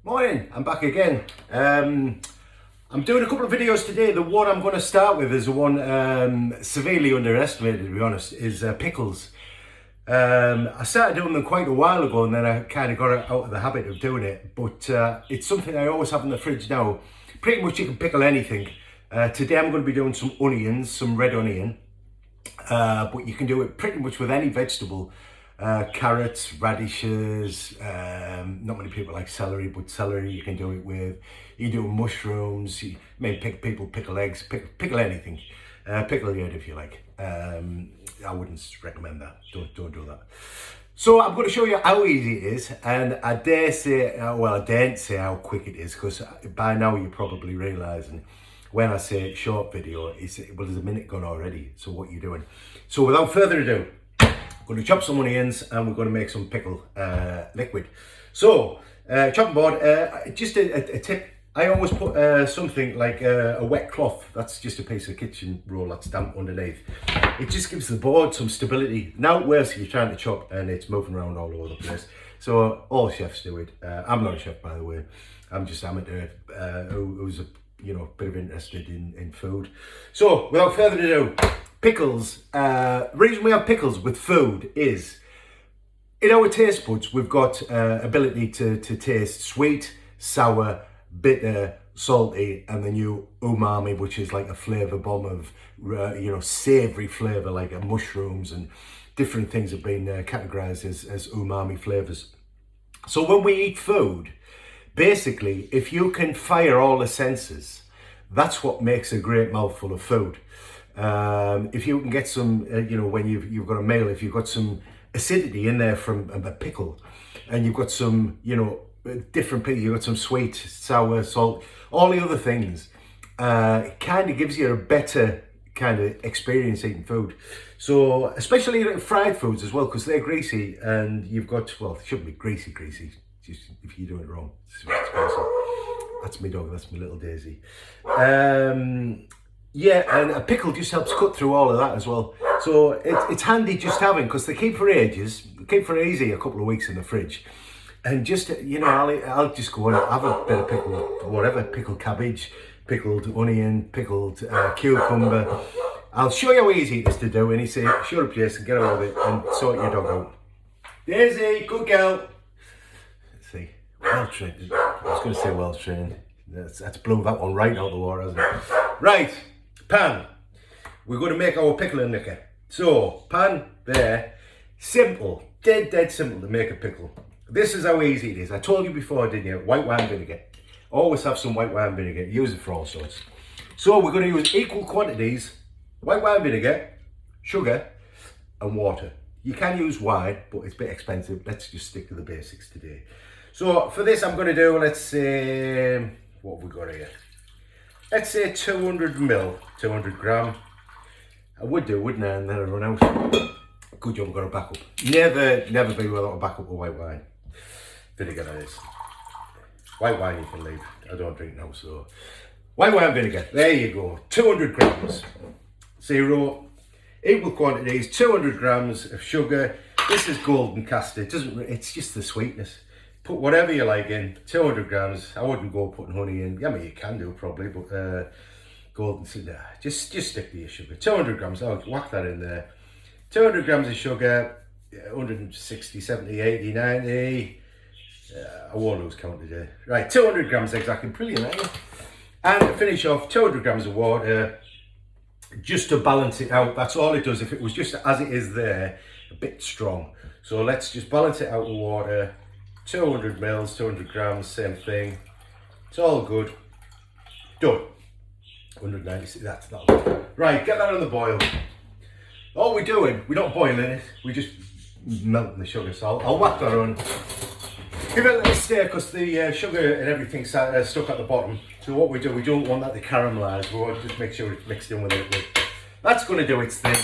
Morning, I'm back again. I'm doing a couple of videos today. The one I'm going to start with is the one severely underestimated, to be honest, is pickles. I started doing them quite a while ago and then I kind of got out of the habit of doing it, but it's something I always have in the fridge now. Pretty much you can pickle anything. Today I'm going to be doing some onions, some red onion, but you can do it pretty much with any vegetable. Carrots, radishes, not many people like celery, but celery you can do it with. You do mushrooms, you may pickle eggs, pickle anything. Pickle your head if you like. I wouldn't recommend that, don't do that. So I'm going to show you how easy it is, and I dare say, well, I daren't say how quick it is, because by now you're probably realising when I say short video, well, there's a minute gone already, so what are you doing? So without further ado, I'm going to chop some onions and we're going to make some pickle liquid. So, chopping board, just a tip, I always put something like a wet cloth, that's just a piece of kitchen roll that's damp underneath. It just gives the board some stability. Now it works if you're trying to chop and it's moving around all over the place. So all chefs do it. I'm not a chef, by the way. I'm just amateur who's a bit of interested in food. So without further ado, pickles. Reason we have pickles with food is in our taste buds we've got ability to taste sweet, sour, bitter, salty, and the new umami, which is like a flavour bomb of savoury flavour, like mushrooms and different things have been categorised as umami flavours. So when we eat food, basically, if you can fire all the senses, that's what makes a great mouthful of food. If you can get some, when you've got a meal, if you've got some acidity in there from a pickle, and you've got some, different pickles, you've got some sweet, sour, salt, all the other things, it kind of gives you a better kind of experience eating food. So, especially fried foods as well, because they're greasy, and you've got, well, it shouldn't be greasy, just if you do it wrong. That's my dog, that's my little Daisy. Yeah, and a pickle just helps cut through all of that as well. So it's handy just having, because they keep for ages, keep for easy a couple of weeks in the fridge. And just, I'll just go and have a bit of pickled, whatever, pickled cabbage, pickled onion, pickled cucumber. I'll show you how easy it is to do, and you say, shut up, Jason, get on with it and sort your dog out. Daisy, good girl. Let's see, well trained. I was going to say well trained. That's blew that one right out of the water, hasn't it? Right. Pan, we're going to make our pickling liquor. So, pan there, simple, dead simple to make a pickle. This is how easy it is. I told you before, didn't you? White wine vinegar. Always have some white wine vinegar. Use it for all sorts. So we're going to use equal quantities, white wine vinegar, sugar and water. You can use wine, but it's a bit expensive. Let's just stick to the basics today. So for this I'm going to do, let's say, what have we got here? Let's say 200 ml, 200 gram. I would do, wouldn't I? And then I'd run out. Good job, I've got a backup. Never be without a backup of white wine. Vinegar, that is. White wine you can leave. I don't drink now, so. White wine vinegar, there you go. 200 grams. Zero. Equal quantities, 200 grams of sugar. This is golden castor. It's just the sweetness. Put whatever you like in, 200 grams. I wouldn't go putting honey in. I mean, you can do probably, but golden, just stick to your sugar. 200 grams, I'll whack that in there. 200 grams of sugar, 160, 70, 80, 90. I won't lose count today. Right, 200 grams exactly, brilliant, eh? And to finish off, 200 grams of water, just to balance it out. That's all it does. If it was just as it is there, a bit strong. So let's just balance it out with water. 200 mils, 200 grams, same thing. It's all good. Done. 190, that'll do. Right, get that on the boil. All we're doing, we're not boiling it, we're just melting the sugar. So I'll whack that on. Give it a little stir, because the sugar and everything's stuck at the bottom. So what we do, we don't want that to caramelise. We want to just make sure it's mixed in with it. That's going to do its thing.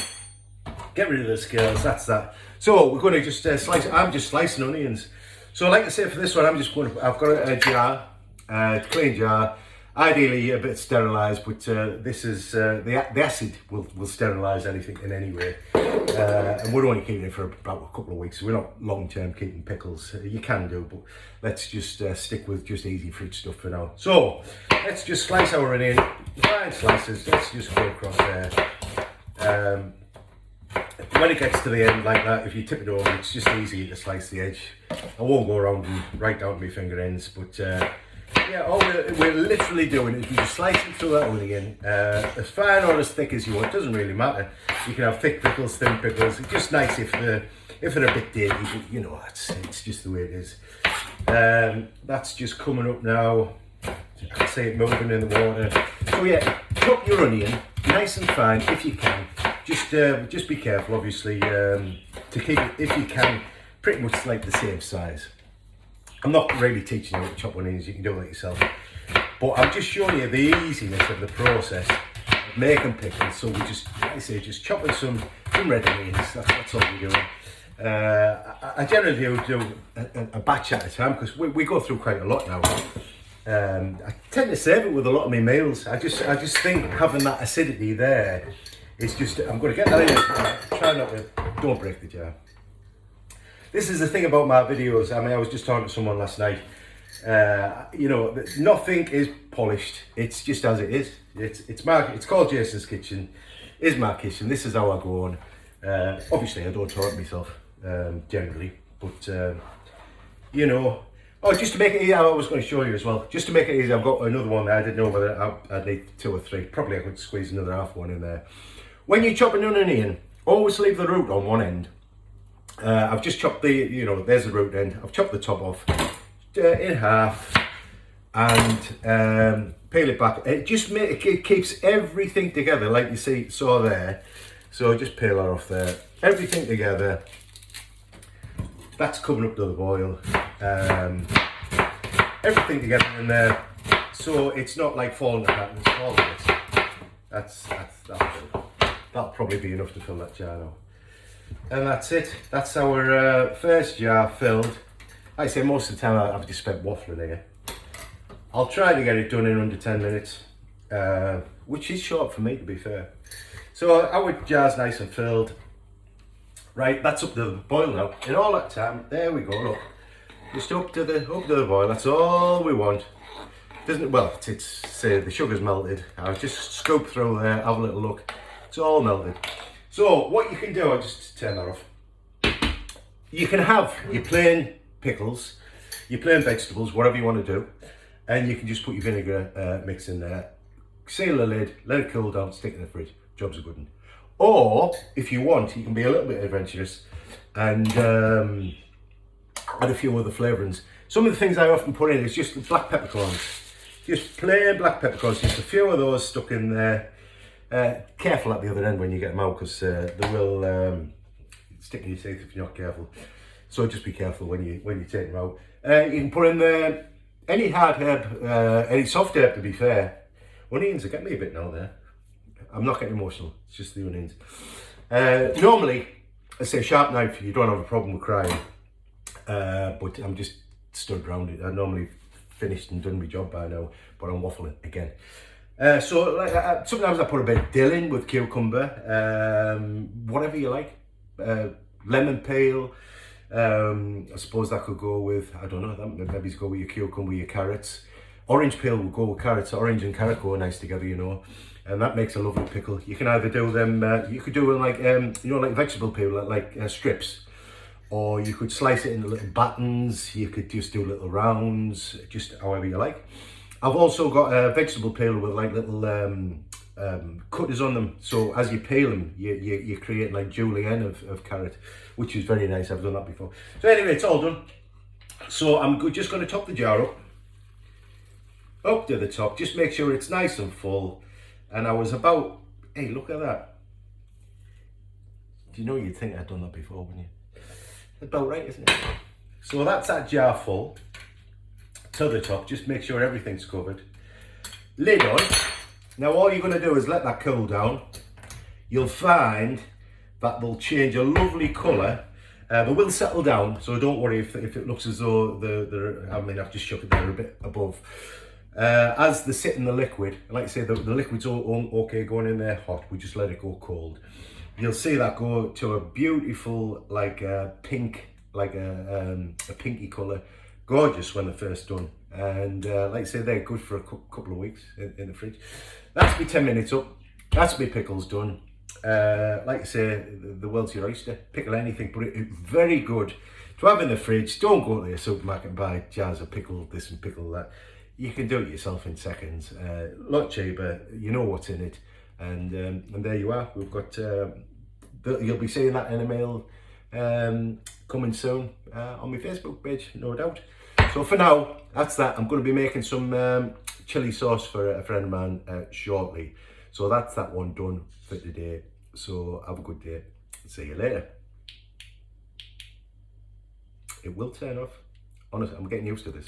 Get rid of the scales, that's that. So we're going to just slice, I'm just slicing onions. So like I say, for this one, I've got a jar, a clean jar. Ideally a bit sterilised, but this is the acid will sterilise anything in any way. And we're only keeping it for about a couple of weeks, so we're not long-term keeping pickles. You can do, but let's just stick with just easy fruit stuff for now. So let's just slice our onion, fine slices. Let's just go across there. When it gets to the end like that, if you tip it over, it's just easy to slice the edge. I won't go around and right down to my finger ends, but yeah, all we're literally doing is we're just slicing through that onion, as fine or as thick as you want. It doesn't really matter. You can have thick pickles, thin pickles. It's just nice if they're a bit dainty, but you know, it's just the way it is. That's just coming up now. I can see it moving in the water. So yeah, chop your onion nice and fine if you can. Just be careful, obviously, to keep it, if you can, pretty much like the same size. I'm not really teaching you how to chop onions, you can do it yourself. But I'm just showing you the easiness of the process of making pickles. So we just, like I say, just chopping some red onions, that's all we're doing. I generally do a batch at a time because we go through quite a lot now. I tend to save it with a lot of my meals. I just think having that acidity there, it's just, I'm going to get that in, try not to, don't break the jar. This is the thing about my videos. I mean, I was just talking to someone last night. You know, nothing is polished. It's just as it is. It's called Jason's Kitchen. It's my kitchen. This is how I go on. Obviously, I don't talk to myself generally, but you know. Oh, just to make it easy, I was going to show you as well. Just to make it easy, I've got another one there. I didn't know whether I'd need 2 or 3. Probably I could squeeze another half one in there. When you chop an onion, always leave the root on one end. I've just chopped the, you know, there's the root end. I've chopped the top off in half and peel it back. It keeps everything together, like you saw there. So just peel that off there. Everything together. That's coming up to the boil. Everything together in there, so it's not like falling apart. It's all this. That'll probably be enough to fill that jar now. And that's it. That's our first jar filled. Like I say, most of the time I've just spent waffling here. I'll try to get it done in under 10 minutes, which is short for me, to be fair. So our jar's nice and filled. Right, that's up to the boil now. In all that time, there we go. Look, just up to the boil. That's all we want. Doesn't it? Well, it's say the sugar's melted. I'll just scoop through there, have a little look. It's all melted. So what you can do, I'll just turn that off. You can have your plain pickles, your plain vegetables, whatever you want to do, and you can just put your vinegar mix in there, seal the lid, let it cool down, stick it in the fridge. Job's a good one. Or if you want, you can be a little bit adventurous and add a few other flavourings. Some of the things I often put in is just black peppercorns, just plain black peppercorns, just a few of those stuck in there. Careful at the other end when you get them out, because they will stick in your teeth if you're not careful. So just be careful when you take them out. You can put in there any hard herb, any soft herb, to be fair. Onions are getting me a bit now there. I'm not getting emotional, it's just the onions. Normally, I say sharp knife, you don't have a problem with crying. But I'm just stood around it. I normally finished and done my job by now, but I'm waffling again. So like, sometimes I put a bit of dill in with cucumber, whatever you like. Lemon peel, I suppose that could go with, I don't know, that maybe go with your cucumber, your carrots. Orange peel will go with carrots. Orange and carrot go nice together, you know, and that makes a lovely pickle. You can either do them, you could do them like, you know, like vegetable peel, like strips, or you could slice it into little battens. You could just do little rounds, just however you like. I've also got a vegetable peel with like little cutters on them, so as you peel them, you create like julienne of carrot, which is very nice. I've done that before. So anyway, it's all done. So I'm just going to top the jar up to the top. Just make sure it's nice and full. And I was about, hey, look at that. Do you know, you'd think I'd done that before, wouldn't you? About right, isn't it? So that's that jar full to the top. Just make sure everything's covered. Lid on. Now all you're going to do is let that cool down. You'll find that they'll change a lovely colour. They will settle down, so don't worry if it looks as though I mean, I've just shook it there a bit above. As they sit in the liquid, like I say, the liquid's all okay going in there hot. We just let it go cold. You'll see that go to a beautiful, like pink, like a pinky colour. Gorgeous when they're first done. And like I say, they're good for a couple of weeks in the fridge. That's me 10 minutes up. That's me pickles done. Like I say, the world's your oyster. Pickle anything, but it's very good to have in the fridge. Don't go to the supermarket and buy jars of pickle this and pickle that. You can do it yourself in seconds. A lot cheaper. You know what's in it, and there you are. We've got. You'll be seeing that in a mail coming soon on my Facebook page, no doubt. So for now, that's that. I'm going to be making some chili sauce for a friend of mine shortly. So that's that one done for today. So have a good day. See you later. It will turn off. Honestly, I'm getting used to this.